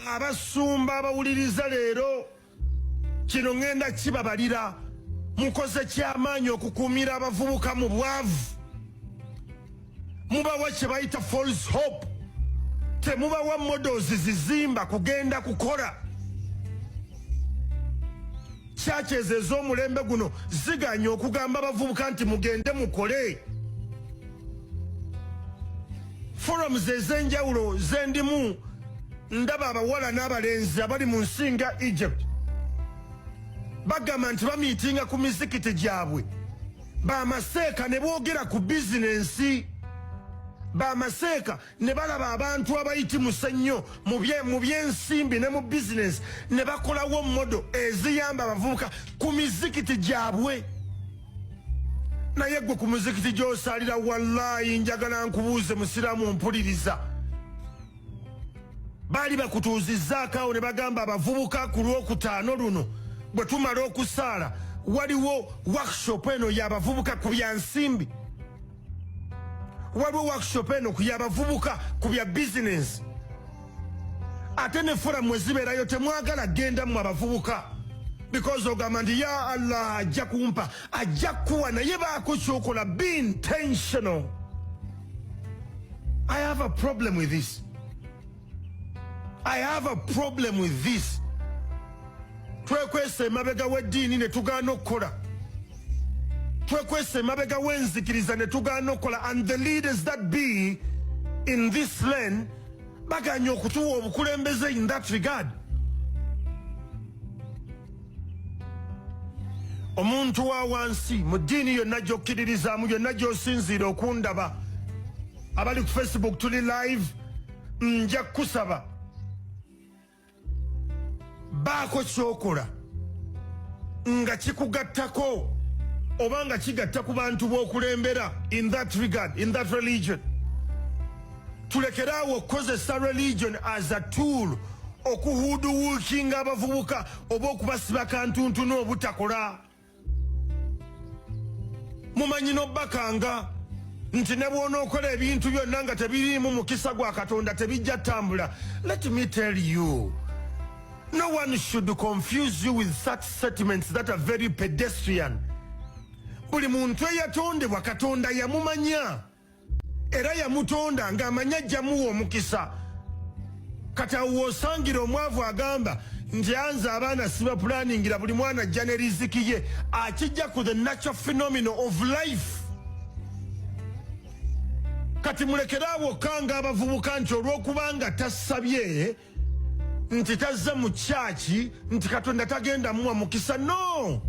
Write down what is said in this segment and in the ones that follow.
abasumba abawuliriza leero kino ngenda kibabalira mukoze kyamaanyi okukuumira abavubuka mu bwavu mubawa kye bayita false hope temubawa models zizimba kugenda kukola churches ez'omulembe guno ziganya okugamba abavubuka nti mugende mukole forums ez'enjawulo zendimu ndaba abawala n'abalenzi abali mu nsinga Egypt bagamba nti bamiitinga ku mizikiti gyabwe bamaseeka ne boogera ku bizinensi bamaseeka ne balaba abantu abayiti musennyo mu byensimbi ne mu bizinensi ne bakolawo modo eziyamba abavubuka ku mizikiti gyabwe naye gwe ku muzikiti gy'osalira wallahi njagala nkubuuze musiraamu mpuliriza baali bakutuuzizzaako awo ne bagamba abavubuka ku Lwokutaano luno bwe tumala okusaala waliwo workshop eno y'abavubuka ku bya nsimbi waliwo workshop eno ku y'abavubuka ku bya bizinensi ate ne foramu ezibeerayo temwagala genda mu abavubuka because ogamba nti ya Allah ajja kumpa ajja kuwa naye baako kyokola be intentional. I have a problem with this. I have a problem with this. Twekwese emabega w'eddiini ne tugaana okukola twekwese emabega w'enzikiriza ne tugaana okukola and the leaders that be in this land baganya okutuwa obukulembeze in that regard. Omuntu wa wansi mu ddiini yonna gy'okkiririzaamu yonna gy'osinziira okundaba abali ku Facebook tuli live nja kusaba baako kyokola nga kikugattako oba nga kigatta ku bantu b'okulembera in that regard in that religion. Tulekeraawo okukozesa religion as a tool okuhuuduwuukinga abavubuka oba okubasiba kantuntunu obutakola. Mumanyi n'obbakanga nti ne bw'onookola ebintu byonna nga tebiriimu mukisa gwa Katonda tebijja tambula. Let me tell you, no one should confuse you with such sentiments that are very pedestrian. Buli muntu eyatondebwa Katonda yamumanya era yamutonda ng'amanya ajjamuwa omukisa. Kati awo osangira omwavu agamba nti anze abaana siba pulaningira buli mwana ajja ne riziki ye akijja ku the natural phenomenon of life. Kati mulekeraawo kanga abavubuka nti olw'okubanga tasabye nti tazza mu kyaki nti Katonda tagenda muwa mukisa. No,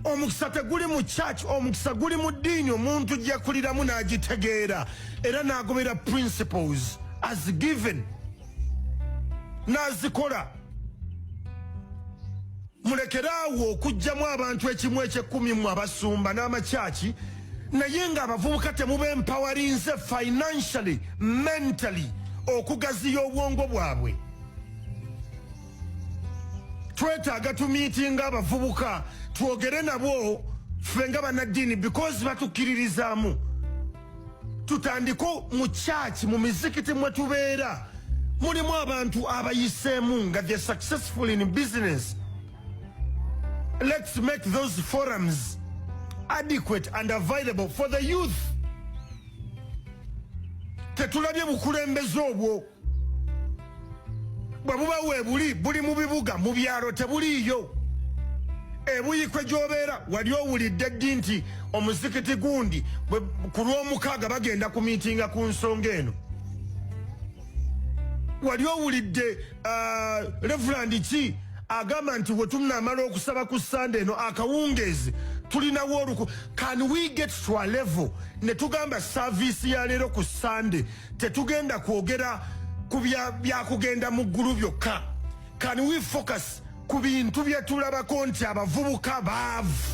omukisa teguli mu kyaki, omukisa guli mu ddiini. Omuntu gyakuliramu n'agitegeera era n'agobera principles as given n'azikola. Mulekeraawo okugjamu abantu ekimu eky'ekkumi mu abasumba n'amakyaki naye ng'abavubuka temubempawarinze financially mentally okugaziya obwongo bwabwe. Twetaaga tumiitinga abavubuka twogere nabo ffe nga bannaddiini because batukkiririzaamu. Tutandiko mu kyaki mu mizikiti mwe tubeera mulimu abantu abayiseemu nga they're successful in business. Let's make those forums adequate and available for the youth. Tetulabye bukulembeze obwo bwe buba weebuli buli mu bibuga mu byalo tebuliiyo. Ebuyikwe gy'obeera wali owulidde ddi nti omuzikiti gundi ku Lwomukaaga bagenda ku miitinga ku nsonga eno? Wali owulidde Reverend ki agamba nti bwe tunaamala okusaba ku Sunday eno akawungeezi tulinawo oluku? Can we get to a level ne tugamba service ya leero ku Sunday tetugenda kwogera ku byakugenda mu ggulu byokka? Can we focus ku bintu bye tulabako nti abavubuka baavu?